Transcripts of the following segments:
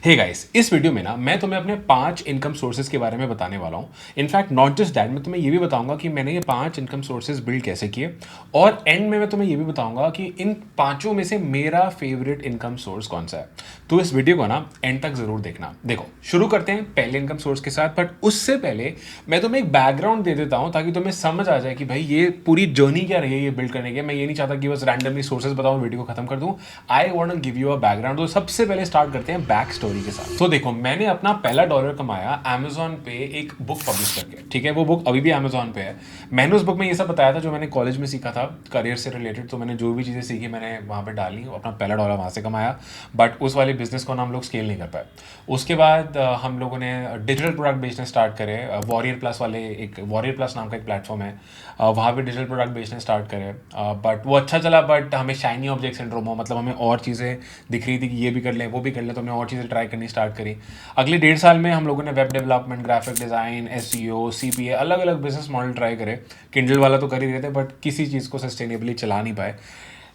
Hey guys, इस video में ना मैं तुम्हें अपने 5 इनकम सोर्सेज के बारे में बताने वाला हूँ। इनफैक्ट नॉट जस्ट दैट, मैं तुम्हें ये भी बताऊंगा कि मैंने ये 5 इनकम सोर्सेज बिल्ड कैसे किए, और एंड में मैं तुम्हें ये भी बताऊंगा कि इन पांचों में से मेरा फेवरेट इनकम सोर्स कौन सा है। तो इस वीडियो को ना एंड तक जरूर देखना। देखो, शुरू करते हैं पहले इनकम सोर्स के साथ, बट उससे पहले मैं तुम्हें एक बैकग्राउंड दे देता हूँ ताकि तुम्हें समझ आ जाए कि भाई ये पूरी जर्नी क्या रही है ये बिल्ड करने की। मैं ये नहीं चाहता कि बस रैंडमली सोर्सेज बताऊँ वीडियो को खत्म कर दूँ। I want to give you a background. तो सबसे पहले स्टार्ट करते हैं बैक स्टोरी के साथ। तो देखो, मैंने अपना पहला डॉलर कमाया अमेजोन पे एक बुक पब्लिश करके। ठीक है, वो बुक अभी भी अमेजोन पे है। मैंने उस बुक में ये सब बताया था जो मैंने कॉलेज में सीखा था करियर से रिलेटेड। तो मैंने जो भी चीज़ें सीखी मैंने वहाँ पे डाली, अपना पहला डॉलर वहाँ से कमाया। बट उस वाले बिजनेस को ना हम लोग स्केल नहीं कर पाए। उसके बाद हम लोगों ने डिजिटल प्रोडक्ट बेचने स्टार्ट करे। वॉरियर प्लस वाले, एक वॉरियर प्लस नाम का एक प्लेटफॉर्म है, वहाँ पे डिजिटल प्रोडक्ट बेचने स्टार्ट करे। बट वो अच्छा चला, बट हमें शाइनी ऑब्जेक्ट सिंड्रोम हो, मतलब हमें और चीज़ें दिख रही थी कि ये भी कर लें वो भी कर लें, तो हमने और चीज़ें ट्राई करनी स्टार्ट करी। अगले 1.5 साल में हम लोगों ने web development, graphic design, SEO, CPA, अलग अलग बिजनेस मॉडल ट्राई करे। किंडल वाला तो कर ही रहे थे, बट किसी चीज़ को सस्टेनेबली चला नहीं पाए।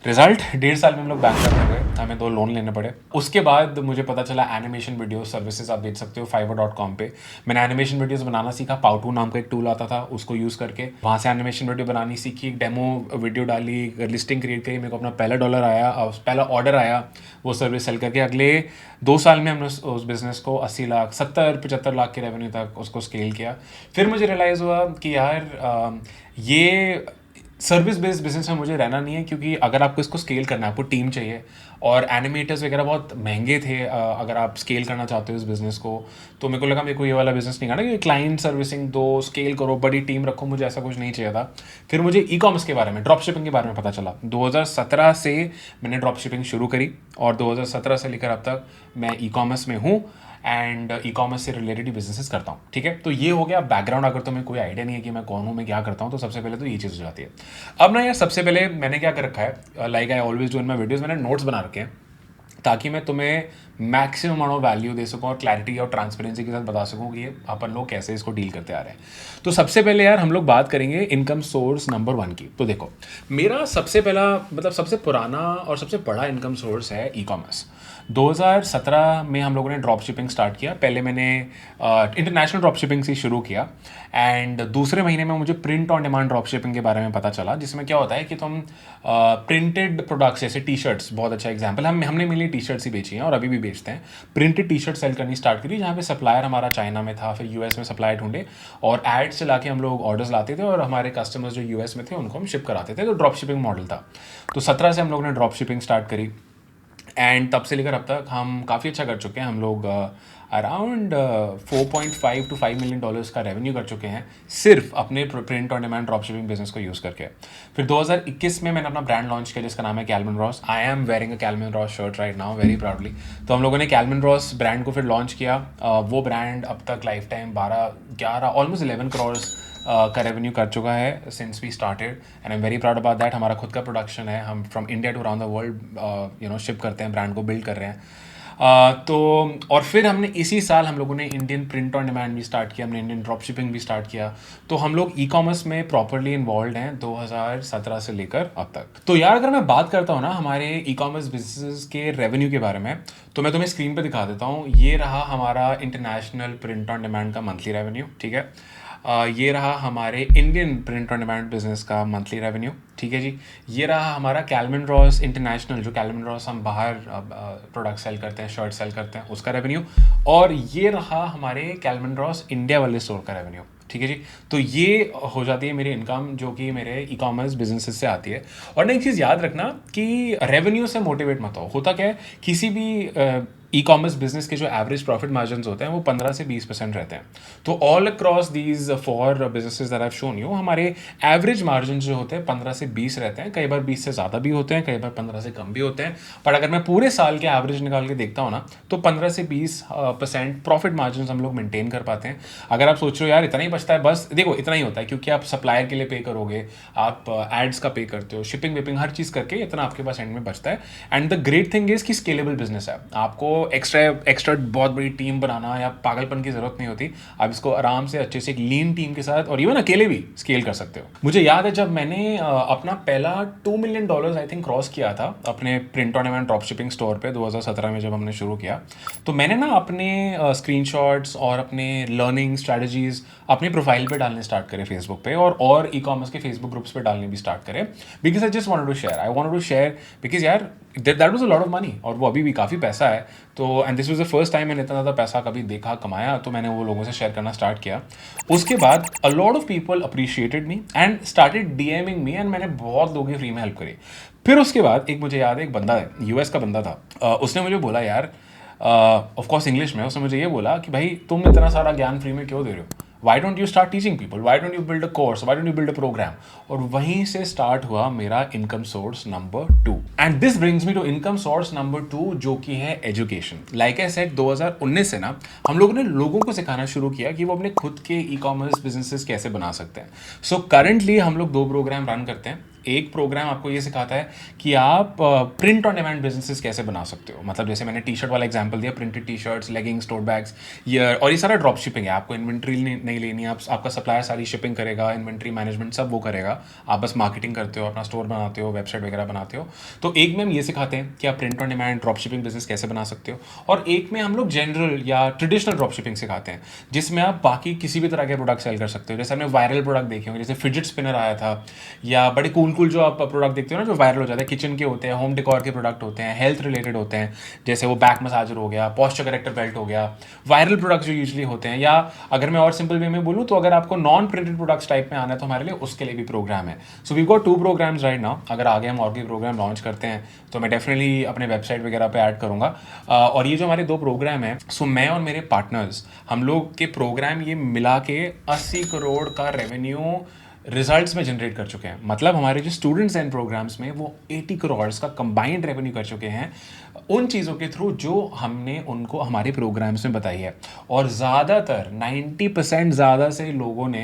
रिजल्ट, 1.5 साल में हम लोग बैंकरप्ट हो गए, हमें 2 लोन लेने पड़े। उसके बाद मुझे पता चला एनिमेशन वीडियो सर्विसेज आप बेच सकते हो fiverr.com पे। मैंने एनिमेशन वीडियोस बनाना सीखा। पाउटू नाम का एक टूल आता था, उसको यूज़ करके वहाँ से एनिमेशन वीडियो बनानी सीखी। एक डेमो वीडियो डाली, लिस्टिंग क्रिएट करी, मेरे को अपना पहला डॉलर आया, पहला ऑर्डर आया वो सर्विस सेल करके। अगले 2 साल में हमने उस बिज़नेस को 80 लाख, 70-75 लाख के रेवेन्यू तक उसको स्केल किया। फिर मुझे रियलाइज़ हुआ कि यार ये सर्विस बेस्ड बिजनेस में मुझे रहना नहीं है, क्योंकि अगर आपको इसको स्केल करना है आपको टीम चाहिए, और एनिमेटर्स वगैरह बहुत महंगे थे। अगर आप स्केल करना चाहते हो इस बिज़नेस को, तो मेरे को लगा मेरे को ये वाला बिज़नेस नहीं करना, क्योंकि क्लाइंट सर्विसिंग दो, स्केल करो, बड़ी टीम रखो, मुझे ऐसा कुछ नहीं चाहिए था। फिर मुझे ई कॉमर्स के बारे में, ड्रॉप शिपिंग के बारे में पता चला। 2017 से मैंने ड्रॉप शिपिंग शुरू करी, और 2017 से लेकर अब तक मैं ई कॉमर्स में हूँ, एंड ई कॉमर्स से रिलेटेड ही बिजनेसेस करता हूँ। ठीक है, तो ये हो गया बैकग्राउंड। अगर तुम्हें कोई आइडिया नहीं है कि मैं कौन हूँ, मैं क्या करता हूँ, तो सबसे पहले तो ये चीज़ हो जाती है। अब ना यार, सबसे पहले मैंने क्या कर रखा है, like I always do in my videos, मैंने नोट्स बना रखे हैं ताकि मैं तुम्हें मैक्सिमम अमाउंट ऑफ वैल्यू दे सकूँ और क्लैरिटी और ट्रांसपेरेंसी के साथ बता सकूँ कि ये अपन लोग कैसे इसको डील करते आ रहे हैं। तो सबसे पहले यार हम लोग बात करेंगे इनकम सोर्स नंबर 1 की। तो देखो, मेरा सबसे पहला, मतलब सबसे पुराना और सबसे बड़ा इनकम सोर्स है ई कॉमर्स। 2017 में हम लोगों ने ड्रॉप शिपिंग स्टार्ट किया। पहले मैंने इंटरनेशनल ड्रॉप शिपिंग से शुरू किया, एंड दूसरे महीने में मुझे print on demand drop shipping के बारे में पता चला, जिसमें क्या होता है कि तुम प्रिंटेड प्रोडक्ट्स जैसे टी शर्ट्स, बहुत अच्छा एग्जाम्पल, हमने मेनली टी शर्ट्स ही बेची हैं और अभी भी बेचते हैं। प्रिंटेड टी शर्ट सेल करनी स्टार्ट करी, जहाँ पे सप्लायर हमारा चाइना में था, फिर यूएस में सप्लायर ढूंढे, और एड्स चला के हम लोग ऑर्डर्स लाते थे, और हमारे कस्टमर्स जो यूएस में थे उनको हम शिप कराते थे। तो ड्रॉप शिपिंग मॉडल था। तो 17 से हम लोग ने ड्रॉप शिपिंग स्टार्ट करी, एंड तब से लेकर अब तक हम काफ़ी अच्छा कर चुके हैं। हम लोग अराउंड 4.5 to 5 मिलियन डॉलर्स का रेवेन्यू कर चुके हैं, सिर्फ अपने print on demand drop shipping business को यूज़ करके। फिर 2021 में मैंने अपना ब्रांड लॉन्च किया जिसका नाम है Calvin Ross. I am wearing a Calvin Ross shirt right now very proudly. तो हम लोगों ने कैल्विन रॉस ब्रांड को फिर लॉन्च किया। वो ब्रांड अब तक लाइफ टाइम 12-11 ऑलमोस्ट 11 करोड़ का रेवेन्यू कर चुका है since we started, and I am very proud about that. हमारा खुद का प्रोडक्शन है, हम from India to around the world ship करते हैं, ब्रांड को बिल्ड कर रहे हैं। तो और फिर हमने इसी साल हम लोगों ने इंडियन प्रिंट ऑन डिमांड भी स्टार्ट किया, हमने इंडियन ड्रॉप शिपिंग भी स्टार्ट किया। तो हम लोग ई कॉमर्स में प्रॉपरली इन्वॉल्व हैं 2017 से लेकर अब तक। तो यार अगर मैं बात करता हूँ ना हमारे ई कॉमर्स बिजनेस के रेवेन्यू के बारे में, तो मैं तुम्हें स्क्रीन पे दिखा देता हूँ। ये रहा हमारा इंटरनेशनल प्रिंट ऑन डिमांड का मंथली रेवेन्यू। ठीक है, ये रहा हमारे Indian print on demand business का मंथली रेवेन्यू। ठीक है जी, ये रहा हमारा कैल्विन रॉस इंटरनेशनल, जो कैल्विन रॉस हम बाहर प्रोडक्ट सेल करते हैं, शर्ट सेल करते हैं, उसका रेवेन्यू। और ये रहा हमारे कैल्विन रॉस इंडिया वाले स्टोर का रेवेन्यू। ठीक है जी, तो ये हो जाती है मेरी इनकम जो कि मेरे ई कॉमर्स बिजनेसेस से आती है। और ना एक चीज़ याद रखना कि रेवेन्यू से मोटिवेट मत हो। होता क्या है, किसी भी ई कॉमर्स बिजनेस के जो एवरेज प्रॉफिट मार्जिन होते हैं वो 15 से 20% रहते हैं। तो all across these 4 businesses that I have shown you, हमारे एवरेज मार्जिन जो होते हैं 15 से 20 रहते हैं। कई बार 20 से ज़्यादा भी होते हैं, कई बार 15 से कम भी होते हैं। पर अगर मैं पूरे साल के एवरेज निकाल के देखता हूँ ना, तो 15 से 20% प्रॉफिट मार्जिन हम लोग मेंटेन कर पाते हैं। अगर आप सोच रहे हो यार इतना ही बचता है, बस देखो इतना ही होता है, क्योंकि आप सप्लायर के लिए पे करोगे, आप एड्स का पे करते हो, शिपिंग विपिंग हर चीज़ करके इतना आपके पास एंड में बचता है। And the great thing is कि स्केलेबल बिजनेस है। आपको एक्स्ट्रा एक्स्ट्रा बहुत बड़ी टीम बनाना या पागलपन की जरूरत नहीं होती। आप इसको आराम से अच्छे से एक लीन टीम के साथ और इवन अकेले भी स्केल कर सकते हो। मुझे याद है जब मैंने अपना पहला $2 मिलियन आई थिंक क्रॉस किया था अपने print on demand drop shipping store पे 2017 में जब हमने शुरू किया, तो मैंने ना अपने स्क्रीनशॉट्स और अपने लर्निंग स्ट्रैटेजीज अपने प्रोफाइल पे डालने स्टार्ट करे फेसबुक पे, और ई कॉमर्स के फेसबुक ग्रुप्स पे डालने भी स्टार्ट करे, because I just wanted to share, I wanted to share because यार that was a lot of money, और वो अभी भी काफ़ी पैसा है। तो and this was the first time मैंने इतना ज़्यादा पैसा कभी देखा कमाया, तो मैंने वो लोगों से शेयर करना स्टार्ट किया। उसके बाद अ lot of people appreciated me and started DMing me, and मैंने बहुत लोगों की फ्री में हेल्प करी। फिर उसके बाद एक मुझे याद है, एक बंदा है, यूएस का बंदा था, उसने मुझे बोला यार, ऑफ कोर्स इंग्लिश में, उसने मुझे ये बोला कि भाई तुम इतना सारा ज्ञान फ्री में क्यों दे रहे हो, why don't you start teaching people, why don't you build a course, why don't you build a program. और वहीं से स्टार्ट हुआ मेरा income source number 2, and this brings me to income source number 2, जो कि है एजुकेशन। लाइक आई सेड 2019 से ना हम लोगों ने लोगों को सिखाना शुरू किया कि वो अपने खुद के ई कॉमर्स बिजनेसेस कैसे बना सकते हैं। सो करंटली हम लोग 2 प्रोग्राम रन करते हैं। एक प्रोग्राम आपको ये सिखाता है कि आप प्रिंट ऑन डिमांड बिजनेसेस कैसे बना सकते हो, मतलब जैसे मैंने टी शर्ट वाला एग्जांपल दिया, प्रिंटेड टी शर्ट्स, लेगिंग्स, टोट बैग्स, और ये सारा ड्रॉप शिपिंग है। आपको इन्वेंट्री नहीं लेनी, आपका सप्लायर सारी शिपिंग करेगा, इन्वेंट्री मैनेजमेंट सब वो करेगा, आप बस मार्केटिंग करते हो, अपना स्टोर बनाते हो, वेबसाइट वगैरह बनाते हो। तो एक में हम ये सिखाते हैं कि आप print on demand drop shipping business कैसे बना सकते हो, और एक में हम लोग जनरल या ट्रेडिशनल ड्रॉप शिपिंग सिखाते हैं, जिसमें आप बाकी किसी भी तरह के प्रोडक्ट सेल कर सकते हो। जैसे हमने वायरल प्रोडक्ट देखे होंगे, जैसे फिजिट स्पिनर आया था, या बड़े कूल जो आप प्रोडक्ट देखते हो ना जो वायरल हो जाते हैं, किचन के होते हैं, होम डेकोर के प्रोडक्ट होते हैं, हेल्थ रिलेटेड होते हैं, जैसे वो बैक मसाजर हो गया, पॉस्चर करेक्टर बेल्ट हो गया, वायरल प्रोडक्ट्स जो यूजुअली होते हैं। या अगर मैं और सिंपल वे में बोलूँ तो अगर आपको नॉन प्रिंटेड प्रोडक्ट्स टाइप में आना है तो हमारे लिए उसके लिए भी प्रोग्राम है। So we got 2 programs right now. अगर आगे हम और भी प्रोग्राम लॉन्च करते हैं तो मैं डेफिनेटली अपने वेबसाइट वगैरह पे ऐड करूँगा। और ये जो हमारे 2 प्रोग्राम है, सो मैं और मेरे पार्टनर्स, हम लोग के प्रोग्राम ये मिला के 80 करोड़ का रेवेन्यू रिजल्ट्स में जनरेट कर चुके हैं। मतलब हमारे जो स्टूडेंट्स हैं इन प्रोग्राम्स में, वो 80 करोड़ का कंबाइंड रेवेन्यू कर चुके हैं उन चीज़ों के थ्रू जो हमने उनको हमारे प्रोग्राम्स में बताई है। और ज़्यादातर 90% ज़्यादा से लोगों ने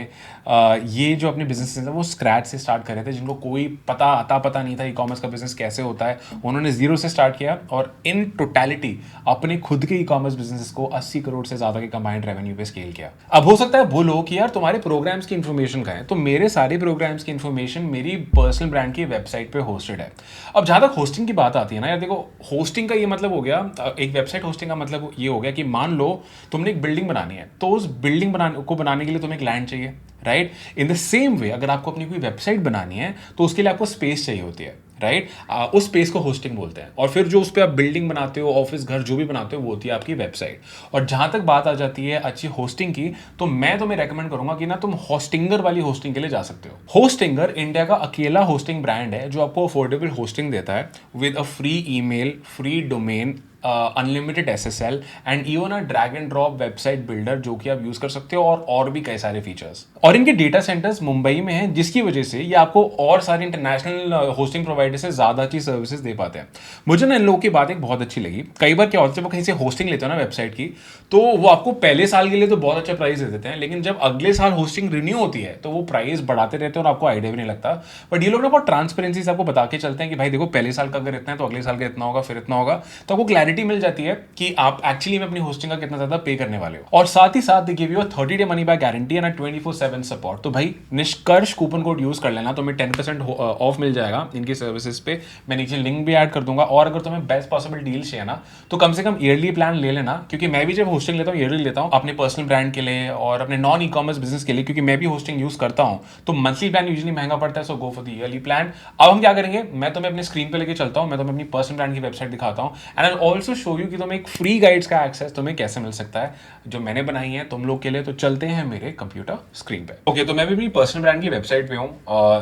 ये जो अपने बिजनेस हैं वो स्क्रैच से स्टार्ट कर रहे थे, जिनको कोई पता नहीं था ई कॉमर्स का बिजनेस कैसे होता है। उन्होंने 0 से स्टार्ट किया और इन टोटलिटी अपने खुद के ई कॉमर्स बिजनेस को 80 करोड़ से ज़्यादा के कंबाइंड रेवेन्यू पे स्केल किया। अब हो सकता है बोलो कि यार तुम्हारे प्रोग्राम्स की इन्फॉर्मेशन का है, तो मेरे सारे प्रोग्राम्स की इन्फॉर्मेशन मेरी पर्सनल ब्रांड की वेबसाइट पे होस्टेड है। अब जहाँ तक होस्टिंग की बात आती है ना यार, देखो होस्टिंग का ये मतलब हो गया, एक वेबसाइट होस्टिंग का मतलब ये हो गया कि मान लो तुमने एक बिल्डिंग बनानी है, तो उस बिल्डिंग बनाने के लिए तुम्हें एक लैंड चाहिए, right. In the same way अगर आपको अपनी कोई वेबसाइट बनानी है तो उसके लिए आपको स्पेस चाहिए होती है, राइट। उस स्पेस को होस्टिंग बोलते हैं। और फिर जो उस पर आप बिल्डिंग बनाते हो, ऑफिस, घर जो भी बनाते हो, वो होती है आपकी वेबसाइट। और जहां तक बात आ जाती है अच्छी होस्टिंग की, तो मैं तुम्हें रेकमेंड करूंगा कि ना तुम होस्टिंगर वाली होस्टिंग के लिए जा सकते हो। होस्टिंगर इंडिया का अकेला होस्टिंग ब्रांड है जो आपको अफोर्डेबल होस्टिंग देता है with a free email, free domain, unlimited SSL and even a drag and drop website builder, जो कि आप यूज कर सकते हो, और भी कई सारे फीचर्स। और इनके डेटा सेंटर्स मुंबई में हैं, जिसकी वजह से ये आपको और सारे इंटरनेशनल होस्टिंग प्रोवाइडर से ज्यादा अच्छी सर्विसेज दे पाते हैं। मुझे ना इन लोगों की बात एक बहुत अच्छी लगी। कई बार क्या होता है, जब वो कहीं से होस्टिंग लेते हो ना वेबसाइट की, तो वो आपको पहले साल के लिए तो बहुत अच्छा प्राइस दे देते हैं, लेकिन जब अगले साल होस्टिंग रिन्यू होती है तो वो प्राइस बढ़ाते रहते हैं और आपको आइडिया भी नहीं लगता। बट ये लोग ना बहुत ट्रांसपेरेंसी से आपको बता के चलते हैं कि भाई देखो पहले साल का अगर इतना है तो अगले साल का इतना होगा, फिर इतना होगा, तो आपको क्लैरिटी मिल जाती है कि आप एक्चुअली में अपनी होस्टिंग का कितना ज्यादा पे करने वाले हो। और साथ ही साथ they give you a 30 day money back guarantee and 24/7 support. तो भाई निष्कर्ष कूपन कोड यूज कर लेना, तुम्हें 10% ऑफ मिल जाएगा इनकी सर्विसेज पे। मैं नीचे लिंक भी ऐड कर दूंगा। और अगर तुम्हें बेस्ट पॉसिबल डील चाहिए ना, तो कम से कम ईयरली प्लान ले लेना, क्योंकि मैं भी जब होस्टिंग लेता हूँ ईयरली लेता हूँ अपने पर्सनल ब्रांड के लिए और अपने नॉन ई कॉमर्स बिजनेस के लिए, क्योंकि मैं भी होस्टिंग यूज करता हूँ। तो मंथली प्लान यूजुअली महंगा पड़ता है, so go for the yearly plan. अब हम क्या करेंगे, मैं तुम्हें अपने स्क्रीन पे लेके चलता हूँ, मैं तुम्हें अपनी पर्सनल ब्रांड की वेबसाइट दिखाता हूँ and I also show you कि तुम्हें एक फ्री गाइड्स का एक्सेस तुम्हें कैसे मिल सकता है जो मैंने बनाई है तुम लोग के लिए। तो चलते हैं मेरे कंप्यूटर स्क्रीन पे। ओके, तो मैं भी अपनी पर्सनल ब्रांड की वेबसाइट पे हूँ।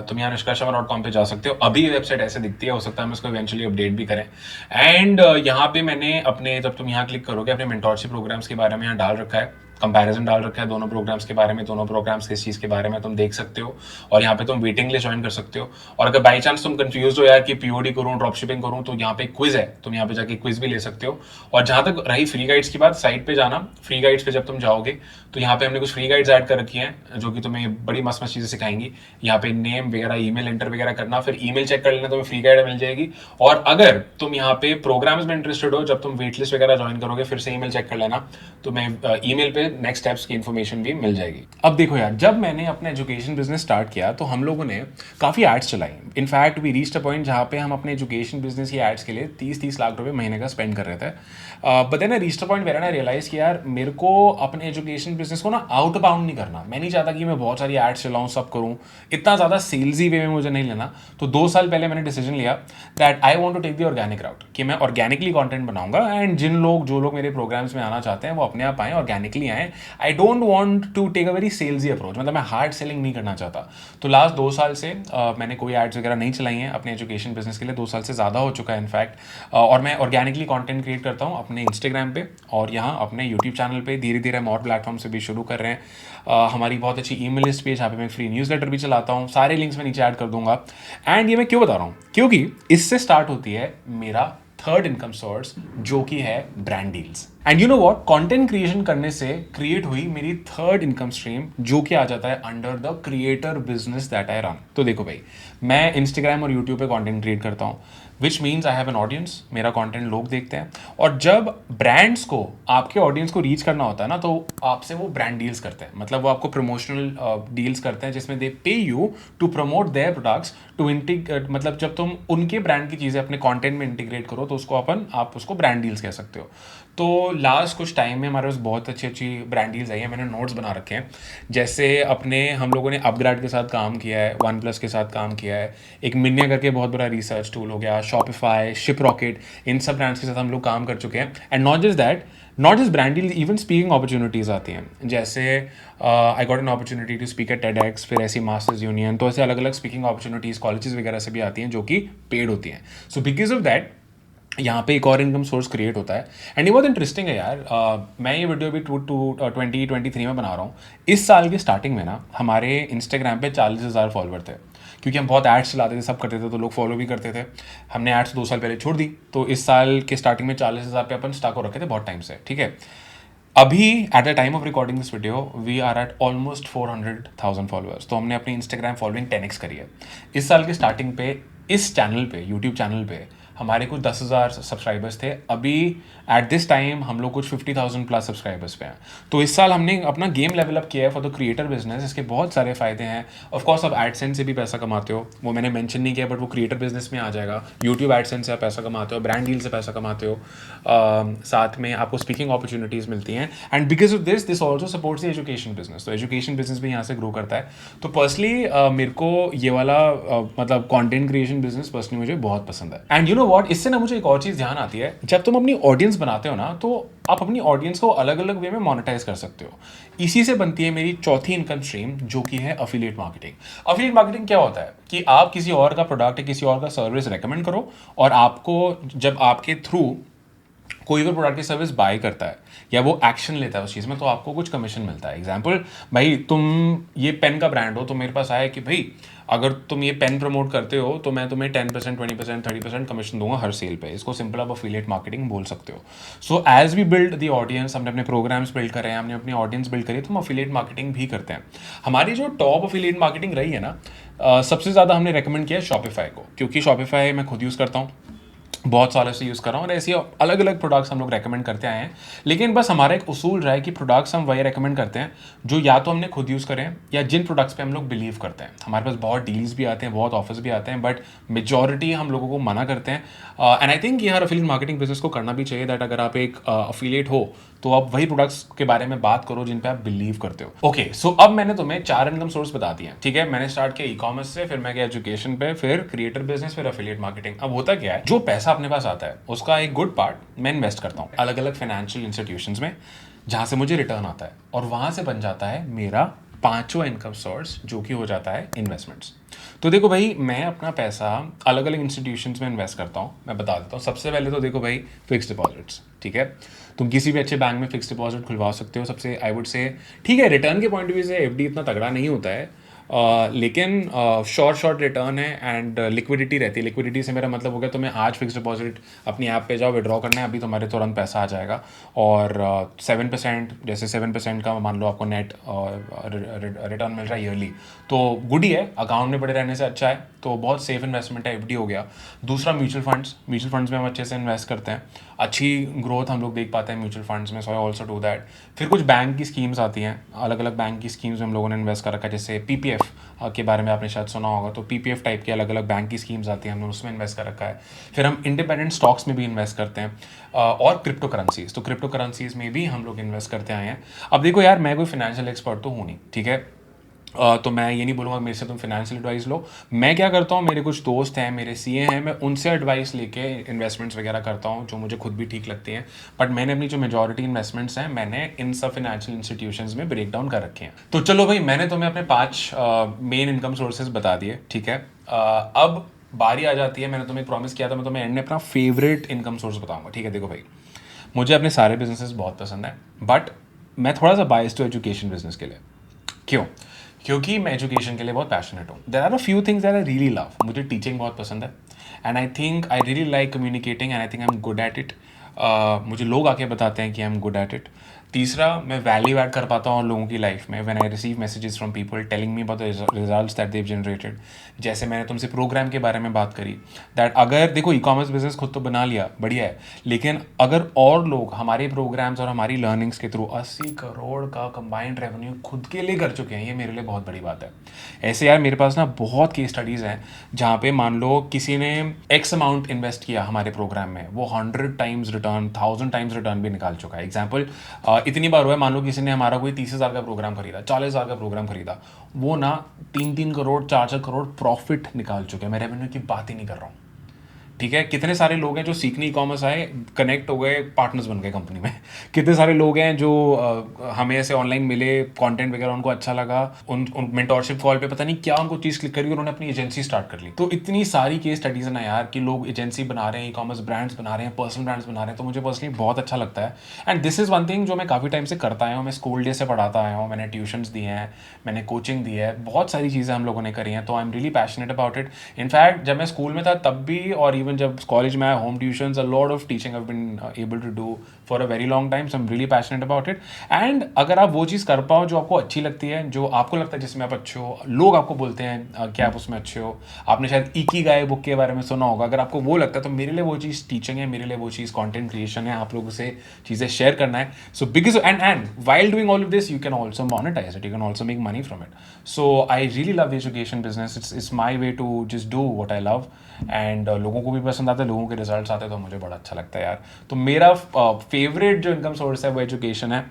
तुम यहाँ nishkarshsharma.com पे जा सकते हो। अभी ये वेबसाइट ऐसे दिखती है, हो सकता है हम इसको इवेंचुअली अपडेट भी करें। एंड यहाँ पे मैंने अपने, जब तुम यहाँ क्लिक करोगे, अपने मेंटोरशिप प्रोग्राम्स के बारे में यहाँ डाल रखा है। कंपैरिजन डाल रखा है दोनों प्रोग्राम्स के बारे में, दोनों प्रोग्राम्स किस चीज़ के बारे में तुम देख सकते हो, और यहाँ पे तुम वेटिंग लिस्ट ज्वाइन कर सकते हो। और अगर बाई चांस तुम कंफ्यूज हो यार कि पीओडी करूँ ड्रॉप शिपिंग करूँ, तो यहाँ पे क्विज है, तुम यहाँ पे जाके क्विज भी ले सकते हो। और जहाँ तक रही फ्री गाइड्स की बात, साइट पे जाना, फ्री गाइड्स पे जब तुम जाओगे तो यहाँ पे हमने कुछ फ्री गाइड्स ऐड कर रखी हैं जो कि तुम्हें बड़ी मस्त मस्त चीज़ें सिखाएंगी। यहाँ पे नेम वगैरह, ईमेल एंटर वगैरह करना, फिर ईमेल चेक कर लेना, तुम्हें फ्री गाइड मिल जाएगी। और अगर तुम यहाँ पे प्रोग्राम्स में इंटरेस्टेड हो, जब तुम वेट लिस्ट वगैरह ज्वाइन करोगे फिर से ईमेल चेक कर लेना, तुम्हें ईमेल पे नेक्स्ट स्टेप्स की इन्फॉर्मेशन भी मिल जाएगी। अब देखो यार, जब मैंने अपना एजुकेशन बिजनेस स्टार्ट किया तो हम लोगों ने काफ़ी एड्स चलाई। In fact we reached a point जहाँ पे हम अपने एजुकेशन बिजनेस की एड्स के लिए 30-30 लाख रुपए महीने का स्पेंड कर रहे थे। But then I reached a point where I realise कि यार मेरे को अपने एजुकेशन बिजनेस को ना आउट बाउंड नहीं करना। मैं नहीं चाहता कि मैं बहुत सारी एड्स चलाऊँ, सब करूँ, इतना ज़्यादा सेल्सी वे में मुझे नहीं लेना। तो 2 साल पहले मैंने डिसीजन लिया that I want to take the organic route, कि मैं ऑर्गेनिकली कंटेंट बनाऊंगा एंड जो लोग मेरे प्रोग्राम्स में आना चाहते हैं वो अपने आप आएँ, ऑर्गेनिकली आएँ। I don't want to take a very salesy approach, मतलब मैं हार्ड सेलिंग नहीं करना चाहता। तो लास्ट 2 साल से मैंने कोई एड्स वगैरह नहीं चलाई हैं अपने एजुकेशन बिजनेस के लिए, 2 साल से ज़्यादा हो चुका है इनफैक्ट। और मैं ऑर्गेनिकली कंटेंट क्रिएट करता हूँ अपने इंस्टाग्राम पे और यहाँ अपने यूट्यूब चैनल पे। धीरे धीरे हम और प्लेटफॉर्म से भी शुरू कर रहे हैं। हमारी बहुत अच्छी ईमेल लिस्ट पे, जहाँ पे मैं फ्री न्यूज़लेटर भी चलाता हूँ, सारे लिंक्स मैं नीचे ऐड कर दूंगा। एंड ये मैं क्यों बता रहा हूँ, क्योंकि इससे स्टार्ट होती है मेरा थर्ड इनकम सोर्स, जो कि है brand deals. And you know what, content creation करने से क्रिएट हुई मेरी थर्ड इनकम स्ट्रीम, जो कि आ जाता है under the creator business that I run. तो देखो भाई, मैं इंस्टाग्राम और यूट्यूब पे कंटेंट क्रिएट करता हूँ, which means I have an audience, मेरा कंटेंट लोग देखते हैं। और जब ब्रांड्स को आपके ऑडियंस को रीच करना होता है ना, तो आपसे वो ब्रांड डील्स करते हैं, मतलब वो आपको प्रमोशनल डील्स करते हैं जिसमें they pay you to promote their products to मतलब जब तुम उनके ब्रांड की चीज़ें अपने कंटेंट में इंटीग्रेट करो तो उसको आप उसको ब्रांड डील्स कह सकते हो। तो लास्ट कुछ टाइम में हमारे पास बहुत अच्छी अच्छी ब्रांड डील्स आई हैं, मैंने नोट्स बना रखे हैं। जैसे अपने हम लोगों ने अपग्रेड के साथ काम किया है, वन प्लस के साथ काम किया है, एक मिनिया करके बहुत बड़ा रिसर्च टूल हो गया, शॉपिफाई, शिप रॉकेट, इन सब ब्रांड्स के साथ हम लोग काम कर चुके हैं। And not just that, not just brand deal, even speaking opportunities आती हैं। जैसे I got an opportunity to speak at TEDx, फिर ऐसी मास्टर्स यूनियन, तो ऐसे अलग अलग स्पीकिंग अपॉर्चुनिटीज़ कॉलेजेस वगैरह से भी आती हैं जो कि पेड होती हैं। सो बिकॉज ऑफ दैट यहाँ पे एक और इनकम सोर्स क्रिएट होता है। एंड ये बहुत इंटरेस्टिंग है यार। मैं ये वीडियो भी 2023 में बना रहा हूँ। इस साल की स्टार्टिंग में ना हमारे इंस्टाग्राम पे 40,000 फॉलोवर थे, क्योंकि हम बहुत एड्स चलाते थे, सब करते थे, तो लोग फॉलो भी करते थे। हमने एड्स 2 साल पहले छोड़ दी, तो इस साल के स्टार्टिंग में 40,000 पे अपन स्टक हो रखे थे बहुत टाइम से, ठीक है। अभी at the time of recording this video we are at almost 400,000 followers. तो हमने अपनी इंस्टाग्राम फॉलोइंग 10x करी है इस साल के स्टार्टिंग पे। इस चैनल पे, यूट्यूब चैनल पे हमारे कुछ 10,000 सब्सक्राइबर्स थे। अभी एट दिस टाइम हम लोग कुछ 50,000 प्लस सब्सक्राइबर्स पे हैं। तो इस साल हमने अपना गेम लेवल अप किया है फॉर द क्रिएटर बिजनेस। इसके बहुत सारे फ़ायदे हैं। ऑफकोर्स आप एडसेंस से भी पैसा कमाते हो, वो मैंने मेंशन नहीं किया, बट वो क्रिएटर बिजनेस में आ जाएगा। यूट्यूब एडसेंस से आप पैसा कमाते हो, ब्रांड डील से पैसा कमाते हो, साथ में आपको स्पीकिंग अपॉर्चुनिटीज़ मिलती हैं। And because of this also supports the education business. तो एजुकेशन बिजनेस भी यहाँ से ग्रो करता है। तो पर्सनली मेरे को ये वाला मतलब कॉन्टेंट क्रिएशन बिजनेस पर्सनली मुझे बहुत पसंद है। एंड यू नो वॉट, इससे ना मुझे एक और चीज़ ध्यान आती है, जब तुम अपनी ऑडियंस बनाते हो ना, तो आप अपनी ऑडियंस को अलग अलग वे में मोनेटाइज कर सकते हो। इसी से बनती है मेरी चौथी इनकम स्ट्रीम, जो कि है अफिलिएट मार्केटिंग। अफिलिएट मार्केटिंग क्या होता है कि आप किसी और का प्रोडक्ट या किसी और का सर्विस रेकमेंड करो, और आपको जब आपके थ्रू कोई भी प्रोडक्ट की सर्विस बाय करता है या वो एक्शन लेता है उस चीज़ में, तो आपको कुछ कमीशन मिलता है। एग्जाम्पल, भाई तुम ये पेन का ब्रांड हो, तो मेरे पास आया कि भाई अगर तुम ये पेन प्रमोट करते हो तो मैं तुम्हें 10%, 20%, 30% कमीशन दूंगा हर सेल पे। इसको सिंपल आप अफिलिएट मार्केटिंग बोल सकते हो। So as we build the audience, हमने अपने प्रोग्राम्स बिल्ड करे हैं, हमने अपनी ऑडियंस बिल्ड करी है, तो हम अफिलिएट मार्केटिंग भी करते हैं। हमारी जो टॉप अफिलिएट मार्केटिंग रही है ना, सबसे ज़्यादा हमने रेकमेंड किया है शॉपिफाई को, क्योंकि शॉपिफाई मैं खुद यूज़ करता हूँ, बहुत सालों से यूज़ कर रहा हूँ, और ऐसी अलग अलग प्रोडक्ट्स हम लोग रेकमेंड करते आए हैं। लेकिन बस हमारा एक उसूल रहा है कि प्रोडक्ट्स हम वही रेकमेंड करते हैं जो या तो हमने खुद यूज़ करें या जिन प्रोडक्ट्स पे हम लोग बिलीव करते हैं। हमारे पास बहुत डील्स भी आते हैं, बहुत ऑफर्स भी आते हैं, बट मेजॉरिटी हम लोगों को मना करते हैं। एंड आई थिंक यार अफिलिएट मार्केटिंग बिजनेस को करना भी चाहिए, दैट अगर आप एक अफिलिएट हो तो आप वही प्रोडक्ट्स के बारे में बात करो जिन पे आप बिलीव करते हो। ओके, सो अब मैंने तुम्हें 4 इनकम सोर्स बता दिए हैं, ठीक है। मैंने स्टार्ट किया ई-कॉमर्स से, फिर मैं गया एजुकेशन पे, फिर क्रिएटर बिजनेस, फिर अफिलिएट मार्केटिंग। अब होता क्या है, जो पैसा अपने पास आता है उसका एक गुड पार्ट मैं इन्वेस्ट करता हूँ अलग अलग फाइनेंशियल इंस्टीट्यूशंस में, जहाँ से मुझे रिटर्न आता है, और वहाँ से बन जाता है मेरा पांचवा इनकम सोर्स जो कि हो जाता है इन्वेस्टमेंट्स। तो देखो भाई, मैं अपना पैसा अलग अलग इंस्टीट्यूशंस में इन्वेस्ट करता हूँ। मैं बता देता हूँ, सबसे पहले तो देखो भाई, फिक्स डिपॉजिट्स। ठीक है, तुम किसी भी अच्छे बैंक में फिक्स डिपॉजिट खुलवा सकते हो। सबसे आई वुड से, ठीक है, रिटर्न के पॉइंट ऑफ व्यू से एफडी इतना तगड़ा नहीं होता है, लेकिन शॉर्ट रिटर्न है एंड लिक्विडिटी रहती है। लिक्विडिटी से मेरा मतलब हो गया, तुम्हें आज फिक्स डिपॉजिट अपनी ऐप पे जाओ, विड्रॉ करना है, अभी तुम्हारे तुरंत पैसा आ जाएगा। और 7%, जैसे 7% का मान लो आपको नेट रिटर्न मिल रहा है ईयरली, तो गुड ही है, अकाउंट में पड़े रहने से अच्छा है, तो बहुत सेफ इन्वेस्टमेंट है, एफडी हो गया। दूसरा म्यूचुअल फंड्स में हम अच्छे से इन्वेस्ट करते हैं, अच्छी ग्रोथ हम लोग देख पाते हैं म्यूचुअल फंड्स में, सो आई ऑल्सो डू दैट। फिर कुछ बैंक की स्कीम्स आती हैं, अलग अलग बैंक की स्कीम्स में हम लोगों ने इन्वेस्ट कर रखा है, जैसे पीपीएफ के बारे में आपने शायद सुना होगा। तो पीपीएफ टाइप के अलग अलग बैंक की स्कीम्स आती हैं, हमने उसमें इन्वेस्ट कर रखा है। फिर हम इंडिपेंडेंट स्टॉक्स में भी इन्वेस्ट करते हैं, और क्रिप्टो करेंसीज, तो क्रिप्टो करेंसीज में भी हम लोग इन्वेस्ट करते आए हैं। अब देखो यार, मैं कोई फाइनेंशियल एक्सपर्ट तो हूँ नहीं, ठीक है, तो मैं ये नहीं बोलूँगा मेरे से तुम फाइनेंशियल एडवाइस लो। मैं क्या करता हूँ, मेरे कुछ दोस्त हैं, मेरे सीए हैं, मैं उनसे एडवाइस लेके इन्वेस्टमेंट्स वगैरह करता हूँ जो मुझे खुद भी ठीक लगती हैं। बट मैंने अपनी जो मेजॉरिटी इन्वेस्टमेंट्स हैं, मैंने इन सब फाइनेंशियल इंस्टीट्यूशंस में ब्रेक डाउन कर रखे हैं। तो चलो भाई, मैंने तुम्हें अपने 5 मेन इनकम सोर्सेज बता दिए, ठीक है। अब बारी आ जाती है, मैंने तुम्हें प्रॉमिस किया था मैं तुम्हें एंड में अपना फेवरेट इनकम सोर्स बताऊँगा, ठीक है। देखो भाई, मुझे अपने सारे बिजनेसेस बहुत पसंद है, बट मैं थोड़ा सा बायस टू एजुकेशन बिजनेस के लिए। क्यों? क्योंकि मैं एजुकेशन के लिए बहुत पैशनेट हूँ। There are a few things that I really love. मुझे टीचिंग बहुत पसंद है, and I think I really like communicating, and I think I am good at it. मुझे लोग आके बताते हैं कि I am good at it. तीसरा, मैं वैल्यू ऐड कर पाता हूँ लोगों की लाइफ में, when I receive messages from people telling me about the results that they've generated. जैसे मैंने तुमसे प्रोग्राम के बारे में बात करी, दैट अगर देखो ई कॉमर्स बिजनेस खुद तो बना लिया, बढ़िया है, लेकिन अगर और लोग हमारे प्रोग्राम्स और हमारी लर्निंग्स के थ्रू 80 करोड़ का कंबाइंड रेवेन्यू खुद के लिए कर चुके हैं, ये मेरे लिए बहुत बड़ी बात है। ऐसे यार मेरे पास ना बहुत केस स्टडीज़ हैं जहाँ पे मान लो किसी ने एक्स अमाउंट इन्वेस्ट किया हमारे प्रोग्राम में, वो 100 टाइम्स रिटर्न, 1000 टाइम्स रिटर्न भी निकाल चुका है। एग्जाम्पल इतनी बार हुआ है, मान लो किसी ने हमारा कोई 30,000 का प्रोग्राम खरीदा, 40,000 का प्रोग्राम खरीदा, वो ना 3-3 करोड़ 4-4 करोड़ प्रॉफिट निकाल चुके हैं। मैं रेवेन्यू की बात ही नहीं कर रहा हूँ, ठीक है। कितने सारे लोग हैं जो सीखने ई कॉमर्स आए, कनेक्ट हो गए, पार्टनर्स बन गए कंपनी में। कितने सारे लोग हैं जो हमें ऐसे ऑनलाइन मिले, कंटेंट वगैरह उनको अच्छा लगा, उन मेंटोरशिप कॉल पे पता नहीं क्या उनको चीज़ क्लिक करी, उन्होंने अपनी एजेंसी स्टार्ट कर ली। तो इतनी सारी केस स्टडीज़ है ना यार, कि लोग एजेंसी बना रहे हैं, ई कॉमर्स ब्रांड्स बना रहे हैं, पर्सनल ब्रांड्स बना रहे हैं, तो मुझे पर्सनली बहुत अच्छा लगता है। And this is one thing जो मैं काफ़ी टाइम से करता आया हूँ। मैं स्कूल डे से पढ़ाता आया हूँ, मैंने ट्यूशन्स दिए हैं, मैंने कोचिंग दी है, बहुत सारी चीज़ें हम लोगों ने करी हैं, तो I am really passionate about it. In fact जब मैं स्कूल में था तब भी, और इवन जब कॉलेज में home tuitions, a lot of teaching I've been able to do for a very long time, so I'm really passionate about it. And अगर आप वो चीज़ कर पाओ जो आपको अच्छी लगती है, जो आपको लगता है जिसमें आप अच्छे हो, लोग आपको बोलते हैं कि आप उसमें अच्छे हो, आपने शायद इकिगाई बुक के बारे में सुना होगा, अगर आपको वो लगता है तो मेरे लिए वो चीज़ टीचिंग है, मेरे लिए वो चीज़ कंटेंट क्रिएशन है, आप लोगों से चीज़ें शेयर करना है। So because and while doing all of this you can also monetize it, you can also make money from it. So I really love the education business. It's my way to just do what I love, and लोगों को भी पसंद आता है, लोगों के results आते हैं, तो मुझे बड़ा अच्छा लगता है यार। तो मेरा फेवरेट जो इनकम सोर्स है वो एजुकेशन है।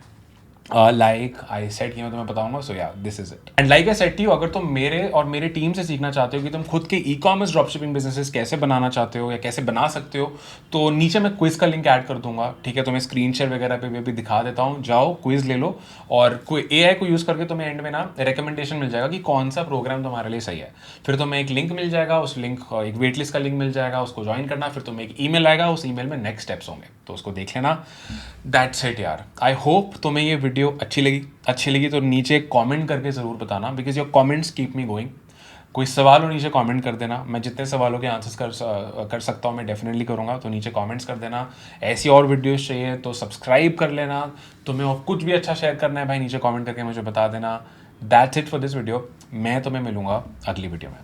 लाइक आई सेट, मैं तुम्हें बताऊंगा, सो या this is it. And like I set you, अगर तुम मेरे और मेरे टीम से सीखना चाहते हो कि तुम खुद के ई कॉमर्स ड्रॉपशिपिंग बिजनेसेस कैसे बनाना चाहते हो या कैसे बना सकते हो, तो नीचे मैं क्विज का लिंक ऐड कर दूंगा, ठीक है। तो मैं स्क्रीन शेयर वगैरह पे भी दिखा देता हूँ, जाओ क्विज ले लो, और कोई एआई को यूज़ करके तुम्हें एंड में ना रिकमेंडेशन मिल जाएगा कि कौन सा प्रोग्राम तुम्हारे लिए सही है। फिर तुम्हें एक लिंक मिल जाएगा, उस लिंक एक वेट लिस्ट का लिंक मिल जाएगा, उसको ज्वाइन करना, फिर तुम्हें एक ईमेल आएगा, उस ईमेल में नेक्स्ट स्टेप्स होंगे, तो उसको देख लेना। दैट्स इट यार। आई होप तुम्हें ये वीडियो अच्छी लगी तो नीचे कमेंट करके ज़रूर बताना, because your comments keep me going. कोई सवाल हो नीचे कमेंट कर देना, मैं जितने सवालों के आंसर्स कर सकता हूँ मैं डेफिनेटली करूँगा, तो नीचे कमेंट्स कर देना। ऐसी और वीडियोस चाहिए तो सब्सक्राइब कर लेना। तुम्हें और कुछ भी अच्छा शेयर करना है भाई, नीचे कमेंट करके मुझे बता देना। That's it for this video. मैं तुम्हें मिलूँगा अगली वीडियो में।